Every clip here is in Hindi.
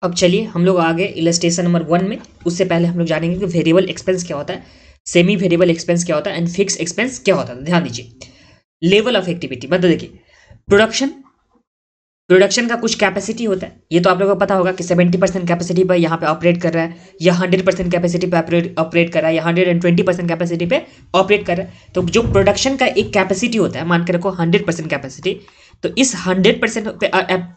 अब चलिए हम लोग आगे इलस्ट्रेशन नंबर 1 में। उससे पहले हम लोग जानेंगे कि वेरिएबल एक्सपेंस क्या होता है, सेमी वेरिएबल एक्सपेंस क्या होता है एंड फिक्स एक्सपेंस क्या होता है। ध्यान दीजिए, लेवल ऑफ एक्टिविटी मतलब देखिए प्रोडक्शन का कुछ कैपेसिटी होता है, ये तो आप लोगों को पता होगा कि 70% कैपेसिटी पर यहाँ पे ऑपरेट कर रहा है, या 100% कैपेसिटी पे ऑपरेट कर रहा है, या 120% कैपेसिटी पे ऑपरेट कर रहा है। तो जो प्रोडक्शन का एक कैपेसिटी होता है, मान के रखो 100% कैपेसिटी, तो इस 100% पे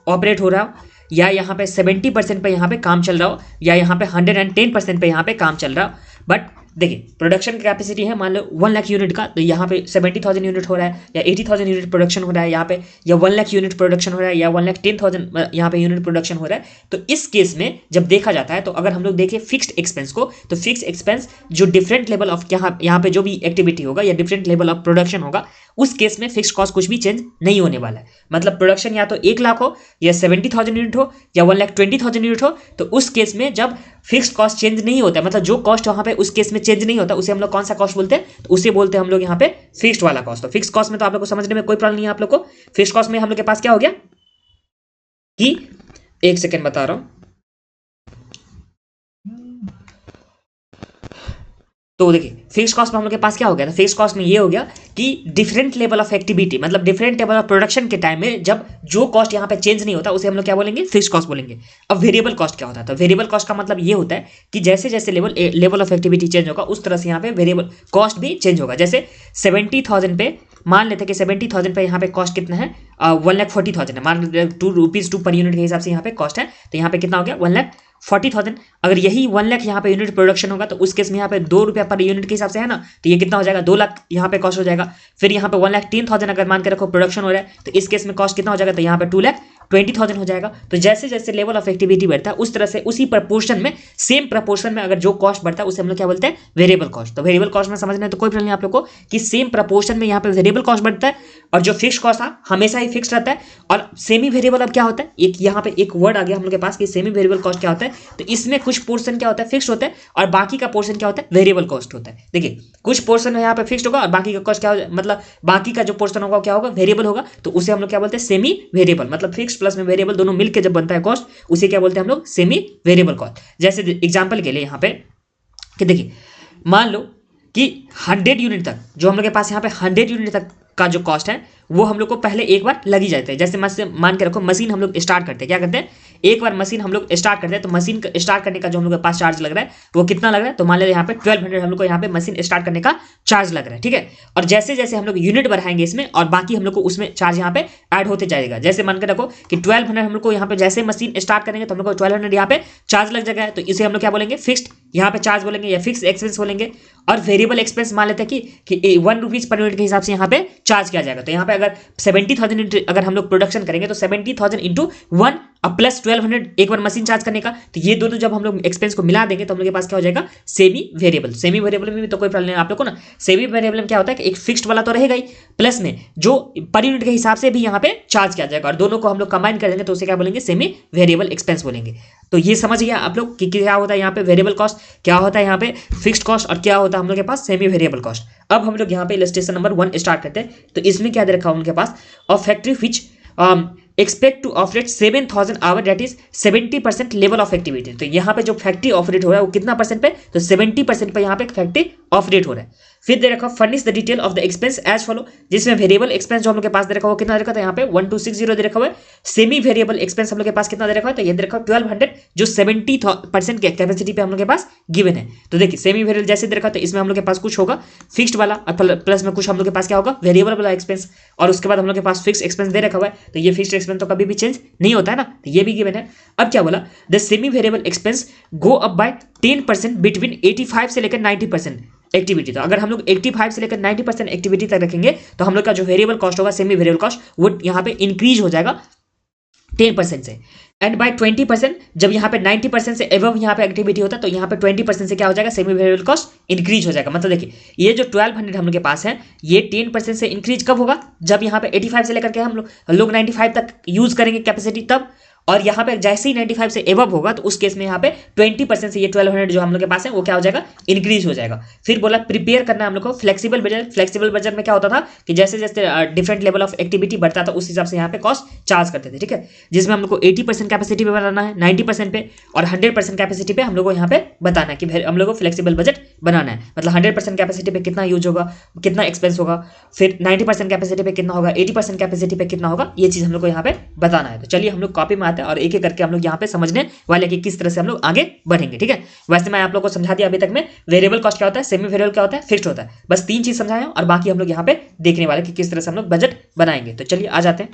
ऑपरेट हो रहा हो, या यहाँ पे 70% पे यहाँ पे काम चल रहा हो, या यहाँ पे 110% पे यहाँ पे काम चल रहा हो। बट देखिए प्रोडक्शन की कैपेसिटी है मान लो 1 लाख यूनिट का, तो यहाँ पे 70,000 यूनिट हो रहा है, या 80,000 यूनिट प्रोडक्शन हो रहा है यहाँ पे, या 1 लाख यूनिट प्रोडक्शन हो रहा है, या 1,10,000 यहाँ पे यूनिट प्रोडक्शन हो रहा है। तो इस केस में जब देखा जाता है, तो अगर हम लोग देखें फिक्स्ड एक्सपेंस को, तो फिक्स एक्सपेंस जो डिफरेंट लेवल ऑफ यहाँ पे जो भी एक्टिविटी होगा या डिफरेंट लेवल ऑफ प्रोडक्शन होगा, उस केस में फिक्स कॉस्ट कुछ भी चेंज नहीं होने वाला है। मतलब प्रोडक्शन या तो 1 लाख हो, या 70,000 यूनिट हो, या 1,20,000 यूनिट हो, तो उस केस में जब फिक्स्ड कॉस्ट चेंज नहीं होता है, मतलब जो कॉस्ट वहां पे उस केस में चेंज नहीं होता, उसे हम लोग कौन सा कॉस्ट बोलते हैं, तो उसे बोलते हैं हम लोग यहाँ पे फिक्स्ड वाला कॉस्ट। तो फिक्स्ड कॉस्ट में तो आप लोग को समझने में कोई प्रॉब्लम नहीं है। आप लोग को फिक्स्ड कॉस्ट में हम लोग के पास क्या हो गया कि, एक सेकेंड बता रहा हूं, तो देखिए फिक्स्ड कॉस्ट में हम लोग के पास क्या हो गया था, फिक्स्ड कॉस्ट में ये हो गया कि डिफरेंट लेवल ऑफ एक्टिविटी, मतलब डिफरेंट लेवल ऑफ प्रोडक्शन के टाइम में जब जो कॉस्ट यहाँ पे चेंज नहीं होता, उसे हम लोग क्या बोलेंगे, फिक्स्ड कॉस्ट बोलेंगे। अब वेरिएबल कॉस्ट क्या होता है, तो वेरिएबल कॉस्ट का मतलब ये होता है कि जैसे जैसे लेवल ऑफ एक्टिविटी चेंज होगा, उस तरह से यहाँ पे वेरिएबल कॉस्ट भी चेंज होगा। जैसे 70,000 पे मान लेते हैं कि 70,000 पे यहाँ पे कॉस्ट कितना है, 1,40,000 है, मान लेते 2 रुपीज 2 पर यूनिट के हिसाब से यहाँ पे कॉस्ट है, तो यहाँ पे कितना हो गया 1,40,000। अगर यही 1 लाख यहाँ पे यूनिट प्रोडक्शन होगा, तो उस केस में यहाँ पे 2 रुपया पर यूनिट के हिसाब से है ना, तो ये कितना हो जाएगा 2 लाख यहाँ पे कॉस्ट हो जाएगा। फिर यहाँ पे 1,10,000 अगर मान के रखो प्रोडक्शन हो रहा है, तो इस केस में कॉस्ट कितना हो जाएगा, तो यहाँ पे 2,20,000 हो जाएगा। तो जैसे जैसे लेवल ऑफ एक्टिविटी बढ़ता है, उस तरह से उसी प्रपोर्शन में, सेम प्रपोर्शन में अगर जो कॉस्ट बढ़ता है, उसे हम लोग क्या बोलते हैं, वेरिएबल कॉस्ट। तो वेरिएबल कॉस्ट में समझना है तो कोई प्रॉब्लम नहीं आप लोग को कि सेम प्रपोर्शन में यहाँ पे वेरिएबल कॉस्ट बढ़ता है, और जो फिक्स कॉस्ट था हमेशा ही फिक्स रहता है। और सेमी वेरिएबल अब क्या होता है, एक यहाँ पे एक वर्ड आ गया हम लोग के पास कि सेमी वेरिएबल कॉस्ट क्या होता है। तो इसमें कुछ पोर्शन क्या होता है, फिक्स होता है, और बाकी का पोर्शन क्या होता है, वेरिएबल कॉस्ट होता है। देखिए कुछ पोर्शन यहाँ पे फिक्स होगा, और बाकी का कॉस्ट क्या होगा, मतलब बाकी का जो पोर्शन होगा क्या होगा, वेरिएबल होगा। तो उसे हम लोग क्या बोलते हैं, सेमी वेरिएबल। मतलब फिक्स प्लस में वेरिएबल दोनों मिलकर जब बनता है कॉस्ट, उसे क्या बोलते हैं हम लोग, सेमी वेरिएबल कॉस्ट। जैसे एग्जांपल के लिए यहाँ पे कि देखिए मान लो कि 100 यूनिट तक, जो हम लोग के पास यहाँ पे 100 यूनिट तक का जो कॉस्ट है, वो हम लोग को पहले एक बार लग ही जाते हैं। जैसे मान के रखो मशीन हम लोग स्टार्ट करते हैं, क्या करते हैं, एक बार मशीन हम लोग स्टार्ट करते हैं, तो मशीन स्टार्ट करने का जो हम लोग के पास चार्ज लग रहा है, वो कितना लग रहा है, तो मान लीजिए यहाँ पे 1200 हम लोग को यहाँ पे मशीन स्टार्ट करने का चार्ज लग रहा है, ठीक है। और जैसे जैसे हम लोग यूनिट बढ़ाएंगे इसमें, और बाकी हम लोग को उसमें चार्ज यहाँ पे ऐड होते जाएगा। जैसे मान के रखो कि 1200 हम लोग को यहाँ पे जैसे मशीन स्टार्ट करेंगे, तो हम लोग को 1200 यहाँ पे चार्ज लग जाएगा। तो इसे हम लोग क्या बोलेंगे, फिक्स्ड यहाँ पे चार्ज बोलेंगे, या फिक्स एक्सपेंस बोलेंगे। और वेरिएबल एक्सपेंस मान लेते हैं कि 1 रुपीज पर यूनिट के हिसाब से यहाँ पे चार्ज किया जाएगा। तो यहाँ पे अगर 70,000 यूनिट अगर हम लोग प्रोडक्शन करेंगे, तो 70,000 इंटू 1 प्लस 1200 एक बार मशीन चार्ज करने का, तो ये दोनों जब हम लोग एक्सपेंस को मिला देंगे, तो हम लोग के पास क्या हो जाएगा, सेमी वेरिएबल। सेमी वेरिएबल में भी तो कोई प्रॉब्लम नहीं आप लोग को ना। सेमी वेरिएबल में क्या होता है कि एक फिक्स्ड वाला तो रहेगा ही, प्लस में जो पर यूनिट के हिसाब से भी यहाँ पे चार्ज किया जाएगा, और दोनों को हम लोग कंबाइन कर देंगे, तो उसे क्या बोलेंगे, सेमी वेरिएबल एक्सपेंस बोलेंगे। तो ये समझ गया आप लोग कि क्या होता है यहाँ पे वेरिएबल कॉस्ट, क्या होता है यहाँ पे फिक्स्ड कॉस्ट, और क्या होता है हम लोग के पास सेमी वेरिएबल कॉस्ट। अब हम लोग यहाँ पे इलस्ट्रेशन नंबर 1 स्टार्ट करते हैं। तो इसमें क्या दे रखा है उनके पास, a factory which expect to operate 7,000 hour, that is 70% level of activity. तो यहाँ पे जो फैक्ट्री ऑपरेट हो रहा है वो कितना परसेंट पे, तो 70% पे यहाँ पे फैक्ट्री ऑपरेट हो रहा है। फिर दे रखा furnish the detail of the expense as follow, जिसमें वेरिएबल एक्सपेंस जो हम लोग के पास दे रखा है वो कितना दे रखा था, यहाँ पे 1260 दे रखा हुआ है। सेमी वेरिएबल एक्सपेंस हम लोग के पास कितना दे रखा है, तो ये दे रखा है 1200, जो 70% के कैपेसिटी पे हम लोग के पास गिवन है। तो देखिए सेमी वेरिएबल जैसे दे रखा है, तो इसमें हम लोग के पास कुछ होगा फिक्स्ड वाला, प्लस में कुछ हम लोग के पास क्या होगा, वेरिएबल वाला एक्सपेंस, और उसके बाद हम लोग के पास फिक्स एक्सपेंस दे रखा हुआ है। तो ये फिक्स्ड एक्सपेंस तो कभी भी चेंज नहीं होता है ना, तो ये भी गिवन है। अब क्या बोला, the semi variable expense go up by 10% between 85 से लेकर 90% एक्टिविटी। तो अगर हम लोग 85 से लेकर 90% एक्टिविटी तक रखेंगे, तो हम लोग का जो वेरिएबल कॉस्ट होगा, सेमी वेरिएबल कॉस्ट, वो यहाँ पे इंक्रीज हो जाएगा 10% से। एंड बाय 20%, जब यहाँ पे 90% से एबव यहाँ पे एक्टिविटी होता है, तो यहाँ पे 20% से क्या हो जाएगा, सेमी वेरिएबल कॉस्ट इंक्रीज हो जाएगा। मतलब देखिए ये जो 1200 हम लोग के पास है, ये 10% से इंक्रीज कब होगा, जब यहाँ पे 85 से लेकर के हम लोग 95 तक यूज करेंगे कैपेसिटी तब। और यहाँ पे जैसे ही 95 से एबव होगा तो उस केस में यहाँ पे 20% से ये 1200 जो हम लोग के पास है वो क्या हो जाएगा, इंक्रीज हो जाएगा। फिर बोला प्रिपेयर करना है हम लोग को फ्लेक्सिबल बजट। फ्लेक्सिबल बजट में क्या होता था कि जैसे जैसे डिफरेंट लेवल ऑफ एक्टिविटी बढ़ता था उस हिसाब से यहाँ पे कॉस्ट चार्ज करते थे, ठीक है, जिसमें हम लोग को 80% कैपेसिटी पे बनाना है, 90% पे और 100% कैपेसिटी पे हम लोग को यहाँ पे बताना है कि हम लोग को फ्लेक्सिबल बजट बनाना है। मतलब 100% कैपेसिटी पे कितना यूज होगा, कितना एक्सपेंस होगा, फिर 90% कैपेसिटी पे कितना होगा, 80% कैपेसिटी पे कितना होगा, ये चीज हम लोग को यहाँ पे बताना है। तो चलिए हम लोग कॉपी में आते हैं और एक एक करके हम लोग यहाँ पे समझने वाले कि किस तरह से हम लोग आगे बढ़ेंगे, ठीक है। वैसे मैं आप लोग को समझा दिया अभी तक में वेरिएबल कॉस्ट क्या होता है, सेमी वेरिएबल क्या होता है, फिक्स्ड होता है। बस 3 चीज समझाए और बाकी हम लोग यहाँ पे देखने वाले कि किस तरह से हम लोग बजट बनाएंगे। तो चलिए आ जाते हैं।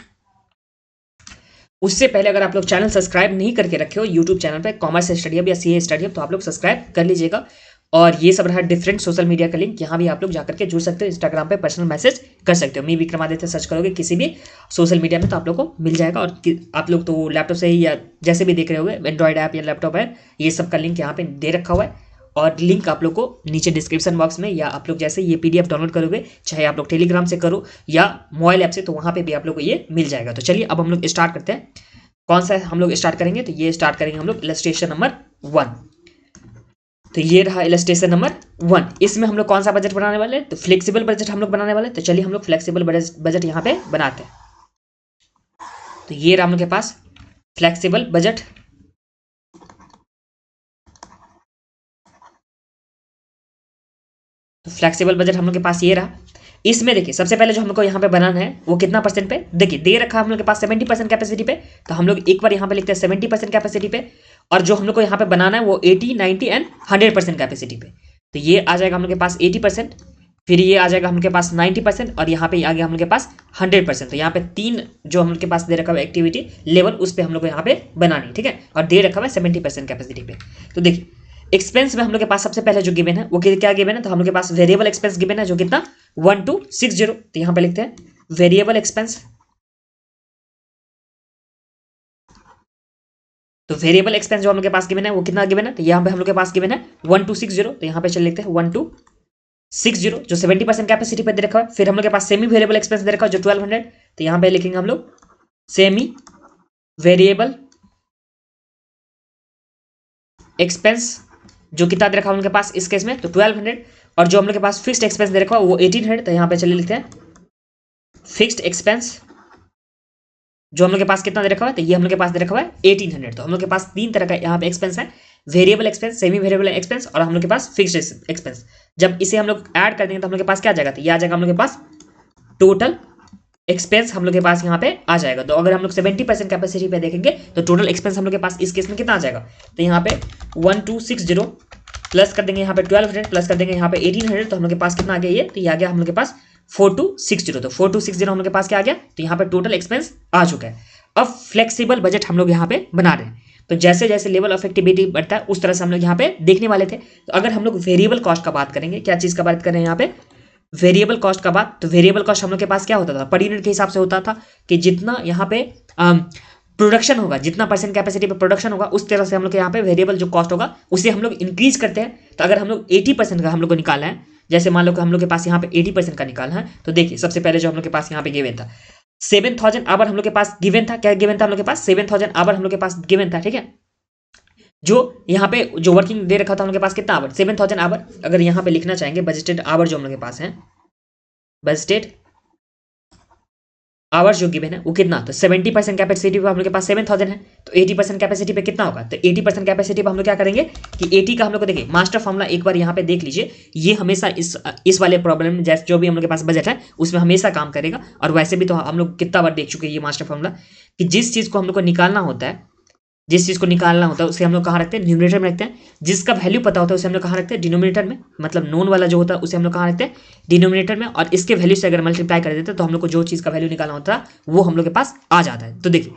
उससे पहले अगर आप लोग चैनल सब्सक्राइब नहीं करके रखे हो यूट्यूब चैनल पे कॉमर्स स्टडी हब या सीए स्टडी हब, तो आप लोग सब्सक्राइब कर लीजिएगा। और ये सब रहा डिफरेंट सोशल मीडिया का लिंक, यहाँ भी आप लोग जाकर के जुड़ सकते हो, इंस्टाग्राम पे पर्सनल मैसेज कर सकते हो। मैं विक्रमादित्य सर्च करोगे किसी भी सोशल मीडिया में तो आप लोग को मिल जाएगा। और आप लोग तो लैपटॉप से ही या जैसे भी देख रहे होंगे, एंड्रॉइड ऐप या लैपटॉप है, ये सब का लिंक यहाँ पे दे रखा हुआ है। और लिंक आप लोग को नीचे डिस्क्रिप्शन बॉक्स में, या आप लोग जैसे ये पीडीएफ डाउनलोड करोगे, चाहे आप लोग टेलीग्राम से करो या मोबाइल ऐप से, तो वहाँ पे भी आप लोग को ये मिल जाएगा। तो चलिए अब हम लोग स्टार्ट करते हैं। कौन सा हम लोग स्टार्ट करेंगे, तो ये स्टार्ट करेंगे हम लोग इलस्ट्रेशन नंबर 1। तो ये रहा इलस्ट्रेशन नंबर 1। इसमें हम लोग कौन सा बजट बनाने वाले हैं, तो फ्लेक्सिबल बजट हम लोग बनाने वाले हैं। तो चलिए हम लोग फ्लेक्सिबल बजट यहाँ पे बनाते हैं। तो ये रहा हम लोग के पास फ्लेक्सिबल बजट। तो फ्लेक्सिबल बजट हम लोग के पास ये रहा। इसमें देखिए सबसे पहले जो हमको यहाँ पे बनाना है वो कितना परसेंट पे, देखिए दे रखा है हम लोग के पास 70% कैपेसिटी पे। तो हम लोग एक बार यहाँ पे लिखते हैं 70% कैपेसिटी पे, और जो हम लोग को यहाँ पे बनाना है वो 80, 90 एंड 100% कैपेसिटी पे। तो ये आ जाएगा हम लोग के पास 80%, फिर ये आ जाएगा हम लोग के पास 90% और यहाँ पे आ गया हम लोग के पास 100%। तो यहाँ पे 3 जो हम लोग के पास दे रखा हुआ एक्टिविटी लेवल, उस पर हम लोग को यहाँ पे बनानी, ठीक है। और दे रखा हुआ है 70% कैपेसिटी पे। तो देखिए एक्सपेंस में हम लोग के पास सबसे पहले जो गिवन है वो क्या गिवन है, तो हम लोग के पास वेरिएबल एक्सपेंस गिवन है जो कितना 1260। तो यहाँ पे लिखते हैं वेरिएबल एक्सपेंस। तो वेरिएबल एक्सपेंस जो हम लोग के पास गिवन है वो कितना गिवन है, तो यहाँ पे हम लोग के पास गिवन है 1260। तो यहाँ पे चल लिखते हैं 1260 जो 70% कैपेसिटी पे दे रखा है। फिर हम लोग के पास सेमी वेरिएबल एक्सपेंस दे रखा है जो 1200। तो यहाँ पे लिखेंगे हम लोग सेमी वेरिएबल एक्सपेंस जो कितना दे रखा है हम लोग के पास इस केस में, तो 1200। और जो हम लोग के पास फिक्स्ड एक्सपेंस दे रखा है वो 1800। तो यहाँ पे चलिए लिखते हैं फिक्स्ड एक्सपेंस जो हम लोग के पास कितना दे रखा है, तो ये हम लोग के पास दे रखा है 1800। तो हम लोग के पास 3 तरह का यहाँ पे एक्सपेंस है, variable expense, semi variable expense और हम लोग के पास फिक्स्ड एक्सपेंस। जब इसे हम लोग ऐड कर देंगे तो हम लोग के पास क्या आ जाएगा, तो ये आ जाएगा हम लोग के पास टोटल एक्सपेंस हम लोग के पास यहाँ पे आ जाएगा। तो अगर हम लोग 70% कैपेसिटी पे देखेंगे तो टोटल एक्सपेंस हम लोग के पास इस केस में कितना आ जाएगा, तो यहाँ पे 1260 प्लस कर देंगे यहाँ पे 1200 प्लस कर देंगे यहाँ पे 1800। तो हम लोग के पास कितना आ गया ये, तो ये आ गया हम लोग के पास 4260। तो 4260 हम लोग के पास क्या आ गया, तो यहाँ पे टोटल एक्सपेंस आ चुका है। अब फ्लेक्सिबल बजट हम लोग यहाँ पे बना रहे हैं। तो जैसे जैसे लेवल ऑफ एक्टिविटी बढ़ता है उस तरह से हम लोग यहाँ पे देखने वाले थे। तो अगर हम लोग वेरिएबल कॉस्ट का बात करेंगे, क्या चीज़ का बात करें यहाँ पे, वेरिएबल कॉस्ट का बात, तो वेरिएबल कॉस्ट हम लोग के पास क्या होता था, पर यूनिट के हिसाब से होता था कि जितना यहाँ पे प्रोडक्शन होगा, जितना परसेंट कैपेसिटी पे प्रोडक्शन होगा उस तरह से हम लोग के यहाँ पे वेरिएबल जो कॉस्ट होगा उसे हम लोग इंक्रीज करते हैं। तो अगर हम लोग 80% का हम लोग को निकालना है, जैसे मान लो कि हम लोग के पास यहाँ पे 80% का निकालना है, तो देखिए सबसे पहले जो हम लोग के पास यहाँ पे गिवन था 7000 आवर हम लोग के पास गिवन था। क्या गिवन था हम लोग के पास, 7000 आवर हम लोग के पास गिवन था, ठीक है। जो यहाँ पे जो वर्किंग दे रखा था हम लोग के पास कितना आवर, 7000 आवर। अगर यहाँ पे लिखना चाहेंगे बजटेड आवर जो हम लोग के पास है, बजटेड आवर्स जो गिवन है वो कितना, तो 70% कैपेसिटी पे हम लोग के पास 7000 है। तो 80% कैपेसिटी पे कितना होगा, तो 80% कैपेसिटी पे हम लोग क्या करेंगे कि 80 का हम लोग को देखिए मास्टर फॉर्मूला एक बार यहाँ पे देख लीजिए। ये हमेशा इस वाले प्रॉब्लम में जैसे जो भी हम लोग के पास बजट है उसमें हमेशा काम करेगा। और वैसे भी तो हम लोग कितना बार देख चुके हैं ये मास्टर फॉर्मूला कि जिस चीज़ को हम लोग को निकालना होता है, जिस चीज़ को निकालना होता है उसे हम लोग कहाँ रखते हैं, न्यूमरेटर में रखते हैं। जिसका वैल्यू पता होता है उसे हम लोग कहाँ रखते हैं, डिनोमिनेटर में। मतलब नोन वाला जो होता है उसे हम लोग कहाँ रखते हैं, डिनोमिनेटर में। और इसके वैल्यू से अगर मल्टीप्लाई कर देते हैं तो हम लोग को जो चीज़ का वैल्यू निकालना होता है वो हम लोग के पास आ जाता है। तो देखिए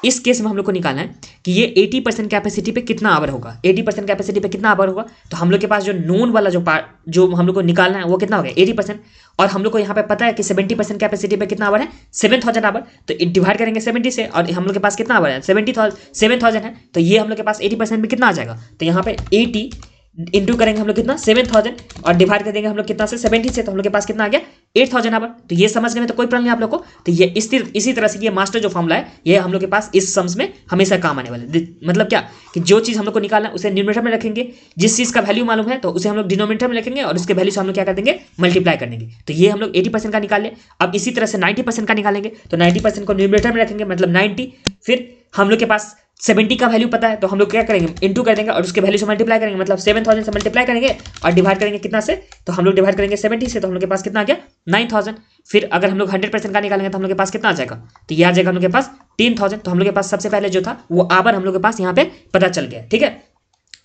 इस केस में हम लोग को निकालना है कि ये 80% कैपेसिटी पे कितना आवर होगा, 80% कैपेसिटी पे कितना आवर होगा। तो हम लोग के पास जो नोन वाला जो पार्ट जो हम लोग को निकालना है वो कितना हो गया 80%। और हम लोग को यहाँ पे पता है कि 70% कैपेसिटी पे कितना आवर है, 7000 आवर। तो डिवाइड करेंगे 70 से, और हम लोग के पास कितना आवर है 7000 है। तो ये हम लोग के पास 80% में कितना आ जाएगा, तो यहाँ पे 80 इंटू करेंगे हम लोग कितना 7000 और डिवाइड कर देंगे हम लोग कितना से 70 से, तो हम लोग के पास कितना आ गया 8000 आवर। तो ये समझने में तो कोई प्रॉब्लम नहीं आप लोग को। तो ये इसी तरह से ये मास्टर जो फॉर्मूला है ये हम लोग के पास इस सम्स में हमेशा काम आने वाला है। मतलब क्या कि जो चीज हम लोग को निकालना है उसे न्यूमरेटर में रखेंगे, जिस चीज का वैल्यू मालूम है तो उसे हम लोग डिनोमिनेटर में रखेंगे और उसके वैल्यू से हम लोग क्या कर देंगे मल्टीप्लाई कर देंगे। तो ये हम लोग 80% का निकाल ले। अब इसी तरह से 90% का निकालेंगे तो 90% को न्यूमरेटर में रखेंगे मतलब 90, फिर हम लोग के पास 70 का वैल्यू पता है तो हम लोग क्या करेंगे इंटू कर देंगे और उसके वैल्यू से मल्टीप्लाई करेंगे, मतलब 7000 से मल्टीप्लाई करेंगे और डिवाइड करेंगे कितना से, तो हम लोग डिवाइड करेंगे 70 से, तो हम लोग के पास कितना आ गया 9000। फिर अगर हम लोग 100% का निकालेंगे तो हम लोग के पास कितना आ जाएगा, तो ये आ जाएगा हम लोग के पास 10000। तो हम लोग के पास सबसे पहले जो था वो आवर हम लोग के पास यहाँ पे पता चल गया, ठीक है।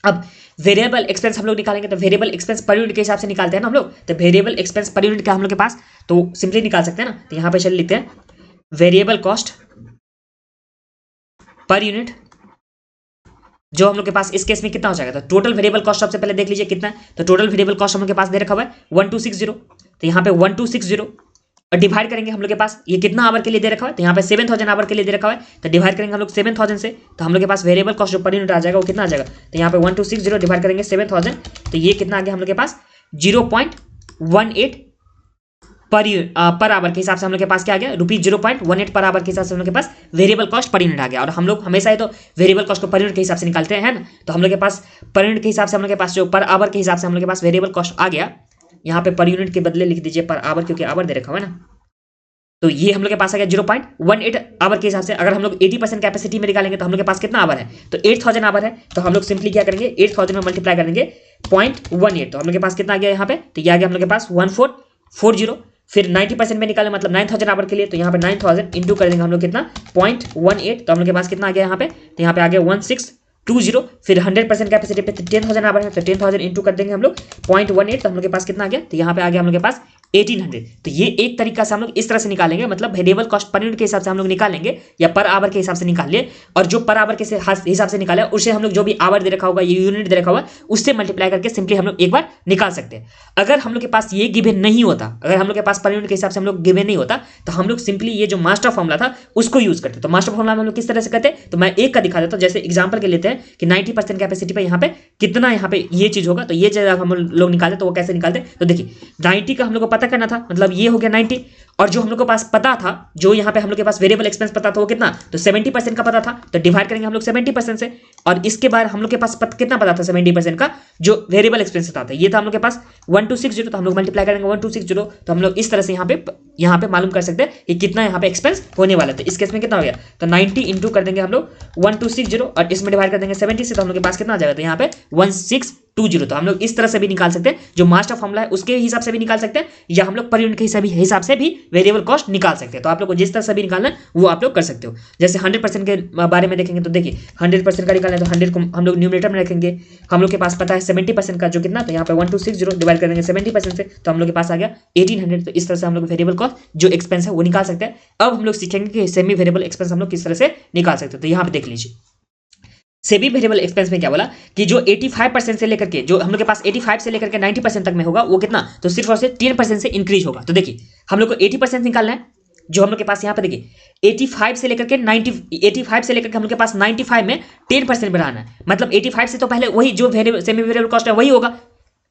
अब वेरिएबल एक्सपेंस हम लोग निकालेंगे तो वेरिएबल एक्सपेंस पर यूनिट के हिसाब से निकालते हैं ना हम लोग। तो वेरिएबल एक्सपेंस पर यूनिट का हम लोग के पास तो सिंपली निकाल सकते हैं ना। तो यहाँ पे चलिए लिखते हैं वेरिएबल कॉस्ट पर यूनिट, जो हम लोग के पास इस केस में कितना हो जाएगा। तो टोटल वेरिएबल कॉस्ट सबसे पहले देख लीजिए कितना है। तो टोटल वेरिएबल कॉस्ट हम लोग के पास दे रखा हुआ है 1260। तो यहाँ पे 1260 और डिवाइड करेंगे हम लोग के पास ये कितना आवर के लिए दे रखा है, तो यहाँ पे 7000 आवर के लिए दे रखा है। तो डिवाइड करेंगे हम लोग 7000 से, तो हम लोग के पास वेरिएबल कॉस्ट जो पर यूनिट आ जाएगा वो कितना आ जाएगा। तो यहाँ पे 1260 डिवाइड करेंगे 7000, तो ये कितना आ गया हम लोग के पास 0.18 पर आवर के हिसाब से हम लोग के पास क्या आ गया ₹0.18 पर आवर के हिसाब से हम लोग के पास वेरिएबल कॉस्ट पर यूनिट आ गया। और हम लोग हमेशा ही तो वेरिएबल कॉस्ट को पर यूनिट के हिसाब से निकालते हैं ना। तो हम लोग के पास पर यूनिट के हिसाब से हम लोग के पास जो पर आवर के हिसाब से हम लोग के पास वेरिएबल कॉस्ट आ गया। यहाँ पे पर यूनिट के बदले लिख दीजिए पर आवर, क्योंकि आवर दे रखा हुआ है ना। तो ये हम लोग के पास आ गया 0.18 आवर के हिसाब से। अगर हम लोग 80% कैपेसिटी में निकालेंगे तो हम लोग के पास कितना आवर है, तो 8000 आवर है। तो हम लोग सिंपली क्या करेंगे 8000 में मल्टीप्लाई कर देंगे 0.18, तो हम लोग के पास कितना आ गया यहाँ पे, तो ये आ गया हम लोग के पास 1440। फिर 90% में निकाले मतलब 9000 आवर के लिए, तो यहाँ पे 9000 इंटू कर देंगे हम लोग कितना 0.18, तो हम लोग के पास कितना आ गया यहाँ पे, तो यहाँ पे आ गया 1620। फिर 100% कैपेसिटी पे 10000 आवर है, तो 10000 इंटू कर देंगे हम लोग 0.18, तो हम लोग के पास कितना आ गया, तो यहाँ पे आ गया हम लोग के पास 1800। तो ये एक तरीका से हम लोग इस तरह से निकालेंगे, मतलब वेरिएबल कॉस्ट पर यूनिट के हिसाब से हम लोग निकालेंगे या पर आवर के हिसाब से निकालिए। और जो पर आवर के हिसाब से निकाले उसे हम लोग जो भी आवर दे रखा होगा, ये यूनिट दे रखा होगा, उससे मल्टीप्लाई करके सिंपली हम लोग एक बार निकाल सकते हैं। अगर हम लोग के पास ये गिवन नहीं होता, अगर हम लोग के पास पर यूनिट के हिसाब से हम लोग गिवन नहीं होता, तो हम लोग सिंपली ये जो मास्टर फॉर्मूला था उसको यूज करते। तो मास्टर फॉर्मूला हम लोग किस तरह से करते हैं, तो मैं एक का दिखा देता हूँ। जैसे एग्जाम्पल के लेते हैं कि 90% कैपेसिटी पे यहाँ पे कितना यहाँ पे ये चीज होगा, तो ये चीज हम लोग निकालते तो वो कैसे निकालते, तो देखिए 90 का हम लोग को पता करना था, मतलब ये हो गया 90। और जो हम लोग के पास पता था, जो यहाँ पे हम लोग के पास वेरिएबल एक्सपेंस पता था वो कितना, तो 70% का पता था। तो डिवाइड करेंगे हम लोग 70% से, और इसके बाद हम लोग के पास कितना पता था 70% का जो वेरिएबल एक्सपेंस था, ये था हम लोग के पास 1260। तो हम लोग मल्टीप्लाई करेंगे 1260, तो हम लोग इस तरह से यहाँ पे मालूम कर सकते हैं कि कितना यहाँ पे एक्सपेंस होने वाला था। इस केस में कितना हो गया, तो 90 इंटू कर देंगे हम लोग 1260 और इसमें डिवाइड कर देंगे 70 से, तो हम लोग के पास कितना आ जाएगा, तो यहाँ पे 1620। तो हम लोग इस तरह से भी निकाल सकते हैं, जो मास्टर फॉर्मूला है उसके हिसाब से भी निकाल सकते हैं, या हम लोग पर यूनिट के हिसाब से भी वेरिएबल कॉस्ट निकाल सकते हैं। तो आप लोग को जिस तरह से भी निकालना है वो आप लोग कर सकते हो। जैसे 100% के बारे में देखेंगे तो देखिए 100% का निकालना है तो 100 को हम लोग न्यूमरेटर में रखेंगे। हम लोग के पास पता है 70% का जो कितना, तो यहाँ पे 1260 डिवाइड कर देंगे 70% से, तो हम लोग के पास आ गया 1800। तो इस तरह से हम लोग वेरिएबल कॉस्ट जो एक्सपेंस है वो निकाल सकते हैं। अब हम लोग सीखेंगे कि सेमी वेरिएबल एक्सपेंस हम लोग किस तरह से निकाल सकते हैं। तो यहाँ पे देख लीजिए सेमी वेरिएबल एक्सपेंस में क्या बोला कि जो 85% से लेकर के, जो हम लोग के पास 85 से लेकर के 90% तक में होगा वो कितना, तो सिर्फ और सिर्फ 10% से इंक्रीज होगा। तो देखिए हम लोग को 80% निकालना है, जो हम लोग के पास यहाँ पे देखिए 85 से लेकर के 90, 85 से लेकर के हम लोग के पास 95 में 10% बढ़ाना है। मतलब 85 से तो पहले वही जो सेमी वेरिएबल कॉस्ट है वही होगा,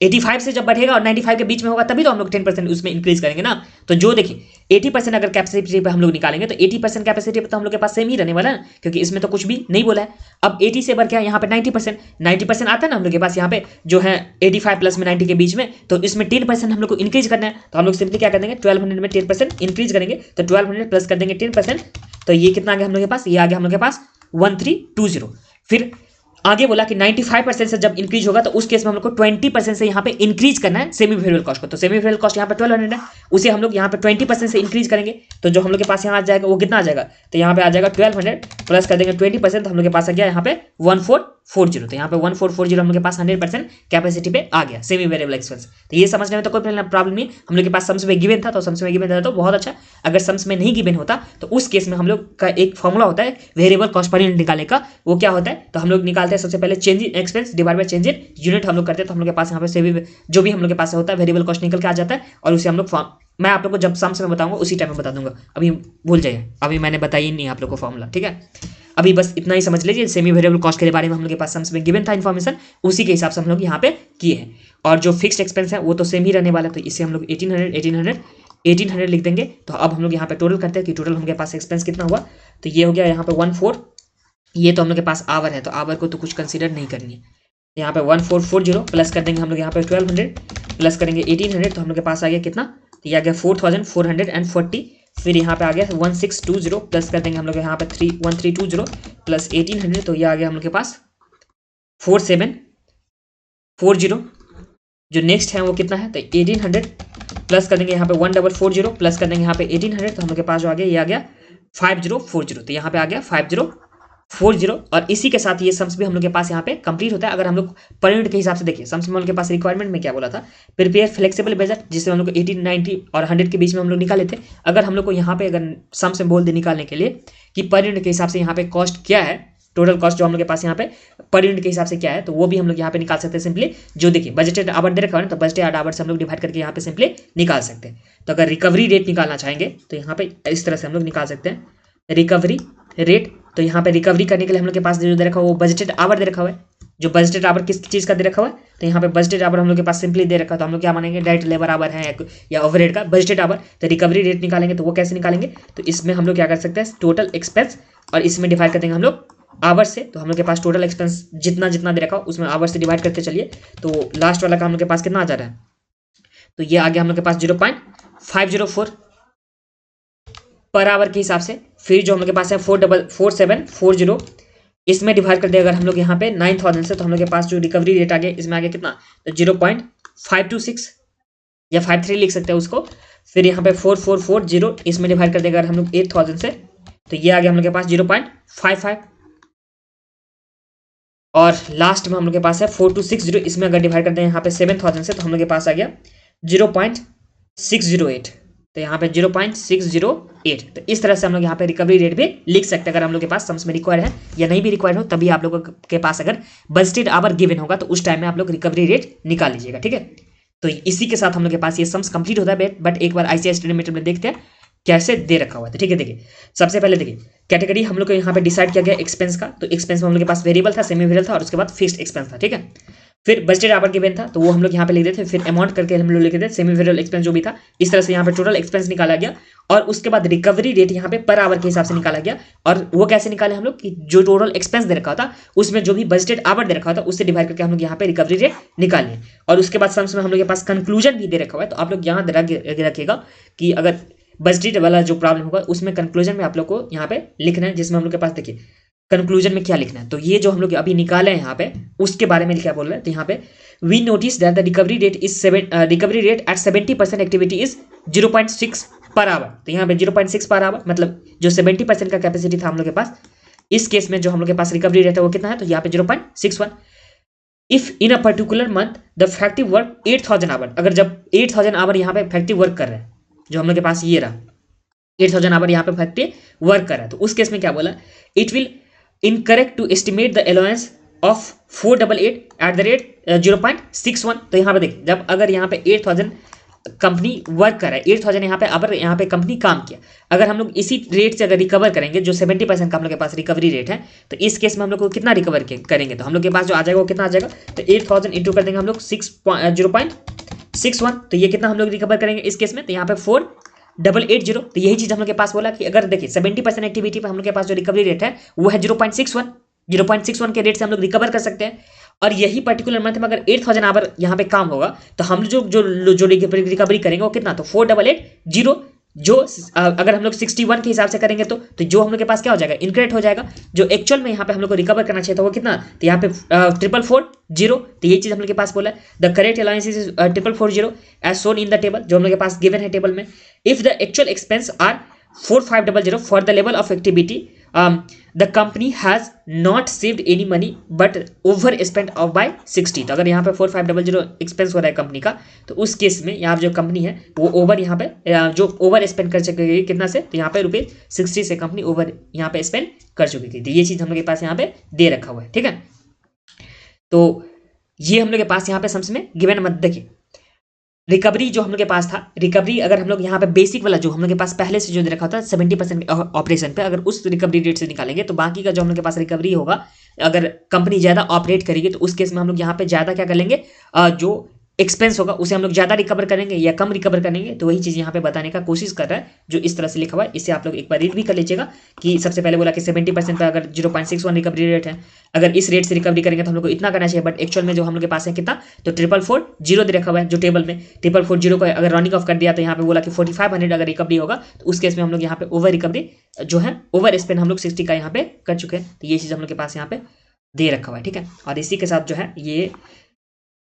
85 से जब बढ़ेगा और 95 के बीच में होगा तभी तो हम लोग 10% उसमें इंक्रीज करेंगे ना। तो जो देखिए 80% अगर कैपेसिटी पे हम लोग निकालेंगे तो 80% कैपेसिटी पे तो हम लोग के पास सेम ही रहने वाला है, क्योंकि इसमें तो कुछ भी नहीं बोला है। अब 80 से बढ़ के यहाँ पे 90% आता है ना हम लोग के पास यहाँ पे जो है 85 प्लस में 90 के बीच में, तो इसमें 10% हम लोग को इंक्रीज करना है। तो हम लोग सिंपली क्या कर देंगे 1200 में 10% इंक्रीज करेंगे, तो 1200 प्लस कर देंगे 10%, तो ये कितना आ गया हम लोग के पास, ये आ गया हम लोग के पास 1320। फिर आगे बोला कि 95% से जब इंक्रीज होगा तो उस केस में हम लोग को 20% से यहाँ पे इंक्रीज करना है सेमी वेरिएबल कॉस्ट को। तो सेमी वेरिएबल कॉस्ट यहाँ पे 1200 है, उसे हम लोग यहाँ पे 20% से इंक्रीज करेंगे, तो जो हम लोग के पास यहाँ आ जाएगा वो कितना आ जाएगा, तो यहाँ पे आ जाएगा 1200 प्लस कर देंगे 20%, तो हम लोग के पास आ गया यहाँ पे 1440। तो यहाँ पे 1440 हम लोग के पास 100% कैपेसिटी पे आ गया सेमी वेरिएबल एक्सपेंस। तो ये समझने में तो कोई प्रॉब्लम नहीं। हम लोग के पास सम्स में गिवन था, तो सम्स में गिवन था तो बहुत अच्छा। अगर सम्स में नहीं गिवन होता तो उस केस में हम लोग का एक फॉर्मूला होता है वेरिएबल कॉस्ट पर यूनिट निकालने का। वो क्या होता है, तो हम लोग निकालते हैं सबसे पहले change in expense divide by change in unit हम लोग करते हैं। तो हम लोग के पास यहाँ पे जो भी हम लोग के पास होता है वेरिएबल कॉस्ट निकल के आ जाता है, और उसे हम लोग मैं आप लोग को जब सम्स में बताऊंगा उसी टाइम में बता दूंगा, अभी भूल जाइए, अभी मैंने बताया ही नहीं आप लोग को फॉर्मूला, ठीक है। अभी बस इतना ही समझ लीजिए, सेमी वेरिएबल कॉस्ट के बारे में हम लोग के पास सम्स में गिवन था इन्फॉर्मेशन, उसी के हिसाब से हम लोग यहाँ पे किए हैं। और जो फिक्स्ड एक्सपेंस है वो तो सेम ही रहने वाला है, तो इससे हम लोग 1800 लिख देंगे। तो अब हम लोग यहाँ पे टोटल करते हैं कि टोटल हमारे पास एक्सपेंस कितना हुआ, तो ये हो गया यहाँ पे 14, ये तो हम लोग के पास आवर है, तो आवर को तो कुछ कंसीडर नहीं करनी है। यहाँ पे 1440 प्लस कर देंगे हम लोग यहाँ पे 1200 प्लस करेंगे 1800, तो हम लोग के पास आ गया कितना, तो ये आ गया 4440। फिर यहाँ पे आ गया 1620 प्लस कर देंगे हम लोग यहाँ पे 1320 प्लस 1800, तो ये आ गया हम लोग के पास 4740। जो नेक्स्ट है वो कितना है, तो 1800 प्लस कर देंगे यहाँ पे 1440 प्लस कर देंगे यहाँ पे 1800, तो हम लोग के पास जो आ गया ये आ गया 5040, तो यहाँ पे आ गया 5040। और इसी के साथ ये सम्स भी हम लोग के पास यहाँ पे कंप्लीट होता है। अगर हम लोग पर यूनिट के हिसाब से देखिए, सम्स में हम लोग के पास रिक्वायरमेंट में क्या बोला था, प्रिपेयर फ्लेक्सिबल बजट, जिससे हम लोग को 80, 90 और 100 के बीच में हम लोग निकाले थे। अगर हम लोग को यहाँ पे अगर सम्स में बोल दे निकालने के लिए कि पर यूनिट के हिसाब से यहाँ पे कॉस्ट क्या है, टोटल कॉस्ट जो हम लोग के पास यहाँ पे पर यूनिट के हिसाब से क्या है, तो वो भी हम लोग यहाँ पे निकाल सकते हैं सिंपली। जो देखिए बजटेड आवर दे रखा है ना, तो बजटेड आवर से हम लोग डिवाइड करके यहाँ पे सिंपली निकाल सकते हैं। तो अगर रिकवरी रेट निकालना चाहेंगे तो यहाँ पे इस तरह से हम लोग निकाल सकते हैं रिकवरी रेट। तो यहाँ पे रिकवरी करने के लिए हम लोग के पास जो दे रखा हुआ वो बजटेड आवर दे रखा हुआ है। जो बजटेड आवर किस चीज़ का दे रखा हुआ है, तो यहाँ पे बजटेड आवर हम लोग के पास सिंपली दे रखा है, तो हम लोग क्या मानेंगे, डायरेक्ट लेबर आवर है या ओवरहेड का बजटेड आवर। तो रिकवरी रेट निकालेंगे तो वो कैसे निकालेंगे, तो इसमें हम लोग क्या कर सकते हैं, टोटल एक्सपेंस और इसमें डिवाइड कर देंगे हम लोग आवर से। तो हम लोग के पास टोटल एक्सपेंस जितना जितना दे रखा हो उसमें आवर से डिवाइड करते चलिए, तो लास्ट वाला का हम लोग के पास कितना आ जा रहा है, तो ये आ गया हम लोग के पास 0.504 पर आवर के हिसाब से। फिर जो हम लोग के पास है 4740, इसमें डिवाइड कर दे अगर हम लोग यहाँ पे 9000 से, तो हम लोग के पास जो रिकवरी रेट आ गया इसमें आ गया कितना, तो 0.526 या 53 लिख सकते हैं उसको। फिर यहाँ पे 4440 इसमें डिवाइड कर देगा अगर हम लोग 8000 से, तो ये आ गया हम लोग के पास 0.55। और लास्ट में हम लोग के पास है 4260, इसमें अगर डिवाइड कर दें यहाँ पे 7000 से, तो हम लोग के पास आ गया 0.608। तो यहाँ पे 0.608। तो इस तरह से हम लोग यहाँ पे रिकवरी रेट भी लिख सकते हैं अगर हम लोग के पास सम्स में रिक्वायर है या नहीं भी रिक्वायर हो, तभी आप लोगों के पास अगर बजटेड आवर गिवन होगा तो उस टाइम में आप लोग रिकवरी रेट निकाल लीजिएगा, ठीक है। तो इसी के साथ हम लोग के पास ये सम्स कंप्लीट होता है। बट एक बार आईसीआईएस स्टडी मेथड में देखते हैं कैसे दे रखा हुआ है, ठीक है। देखिए सबसे पहले देखिए कैटेगरी हम लोग को यहाँ पे डिसाइड किया गया एक्सपेंस का, तो एक्सपेंस में हम लोग के पास वेरिएबल था, सेमी वेरिएबल था और उसके बाद फिक्स्ड एक्सपेंस था, ठीक है। फिर बजटेड आवर गिवन था तो वो हम लोग यहाँ पे लिख देते, फिर अमाउंट करके हम लोग लिख देते, सेमी वेरिएबल एक्सपेंस जो भी था। इस तरह से यहाँ पे टोटल एक्सपेंस निकाला गया और उसके बाद रिकवरी रेट यहाँ पे पर आवर के हिसाब से निकाला गया। और वो कैसे निकाले हम लोग कि जो टोटल एक्सपेंस दे रखा था उसमें जो भी बजटेड आवर दे रखा था उससे डिवाइड करके हम लोग यहाँ पे रिकवरी रेट निकालिए। और उसके बाद सम्स में हम लोग के पास कंक्लूजन भी दे रखा हुआ है, तो आप लोग यहाँ रखिएगा कि अगर बजटेड वाला जो प्रॉब्लम होगा उसमें कंक्लूजन में आप लोग को यहाँ पे लिखना है, जिसमें हम लोग के पास देखिए कंक्लूजन में क्या लिखना है। तो ये जो हम लोग अभी निकाले हैं यहाँ पे उसके बारे में क्या बोल रहे हैं, तो यहाँ पे we notice that the recovery rate at 70% activity is 0.6 per our. तो यहाँ पे 0.6 पर आवर मतलब जो 70% का कैपेसिटी था हम लोग के पास, इस केस में जो हम लोग के पास रिकवरी रेट है वो कितना है, तो यहाँ पे 0.61। If in a particular month the factory work 8000 hour, अगर जब 8000 आवर यहाँ पे फैक्टिव वर्क कर रहे हैं, जो हम लोग के पास ये रहा 8000 आवर यहाँ पे फैक्ट्री वर्क कर रहा है, तो उस केस में क्या बोला, it will incorrect to estimate the allowance of 488 at the rate 0.61। तो यहाँ पे देखिए जब अगर यहाँ पे 8000 कंपनी वर्क कर रहा है, 8000 यहाँ पे अगर यहाँ पे कंपनी काम किया, अगर हम लोग इसी रेट से अगर रिकवर करेंगे जो 70% का हम लोग के पास रिकवरी रेट है, तो इस केस में हम लोग को कितना रिकवर करेंगे, तो हम लोग के पास जो आ जाएगा वो कितना आ जाएगा, तो 8000 इंटू कर देंगे हम लोग 0.61, तो ये कितना हम लोग रिकवर करेंगे इस केस में, तो यहाँ पे 4880। तो यही चीज हम लोग के पास बोला कि अगर देखिए 70% एक्टिविटी पे हम लोग के पास जो रिकवरी रेट है वो है 0.61 के रेट से हम लोग रिकवर कर सकते हैं। और यही पर्टिकुलर मंथ में अगर 8000 आवर यहाँ पे काम होगा तो हम जो जो जो रिकवरी करेंगे वो कितना, तो 4880। जो अगर हम लोग 61 के हिसाब से करेंगे तो जो हम लोग के पास क्या हो जाएगा, इनकरेक्ट हो जाएगा। जो एक्चुअल में यहाँ पे हम लोग को रिकवर करना चाहिए था वो कितना, तो यहाँ पे 4440। तो ये चीज हम लोग के पास बोला है, the correct allowance is 4440 as shown in the table, जो हम लोग के पास गिवन है टेबल में। If the actual expense are 4500 for the level of activity the company has not saved any money but over spend of by 60। तो अगर यहाँ पे 4500 एक्सपेंस हो रहा है कंपनी का, तो उस केस में यहाँ जो कंपनी है वो ओवर यहाँ पे जो ओवर स्पेंड कर चुकी कितना से, तो यहाँ पे ₹60 से कंपनी ओवर यहाँ पे स्पेंड कर चुकी थी। तो ये चीज हम लोग के पास यहाँ पे दे रखा हुआ है, ठीक है। तो ये हम लोग के पास यहाँ पे सम्स में गिवन मत देखिए रिकवरी जो हम लोग के पास था, रिकवरी अगर हम लोग यहाँ पे बेसिक वाला जो हम लोग के पास पहले से जो दे रखा होता है 70% ऑपरेशन पे, अगर उस रिकवरी रेट से निकालेंगे तो बाकी का जो हम लोग के पास रिकवरी होगा, अगर कंपनी ज़्यादा ऑपरेट करेगी तो उस केस में हम लोग यहाँ पे ज़्यादा क्या कर लेंगे, जो एक्सपेंस होगा उसे हम लोग ज़्यादा रिकवर करेंगे या कम रिकवर करेंगे। तो वही चीज़ यहाँ पे बताने का कोशिश कर रहा है जो इस तरह से लिखा हुआ है। इससे आप लोग एक बार रीड भी कर लीजिएगा कि सबसे पहले बोला कि 70% पर अगर 0.61 रिकवरी रेट है, अगर इस रेट से रिकवरी करेंगे तो हम लोग को इतना करना चाहिए, बट एक्चुअल में जो हम लोग के पास है कितना, तो 444 दे रखा हुआ है जो टेबल में। 444 को अगर रनिंग ऑफ कर दिया तो यहाँ पे बोला कि 4500 अगर रिकवरी होगा तो उस केस में हम लोग यहाँ पे ओवर रिकवरी जो है, ओवर स्पेंड हम लोग 60 का यहाँ पे कर चुके हैं। तो ये चीज़ हम लोग के पास यहाँ पे दे रखा हुआ है, ठीक है। और इसी के साथ जो है ये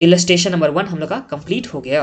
इलस्ट्रेशन नंबर 1 हम लोग का कंप्लीट हो गया।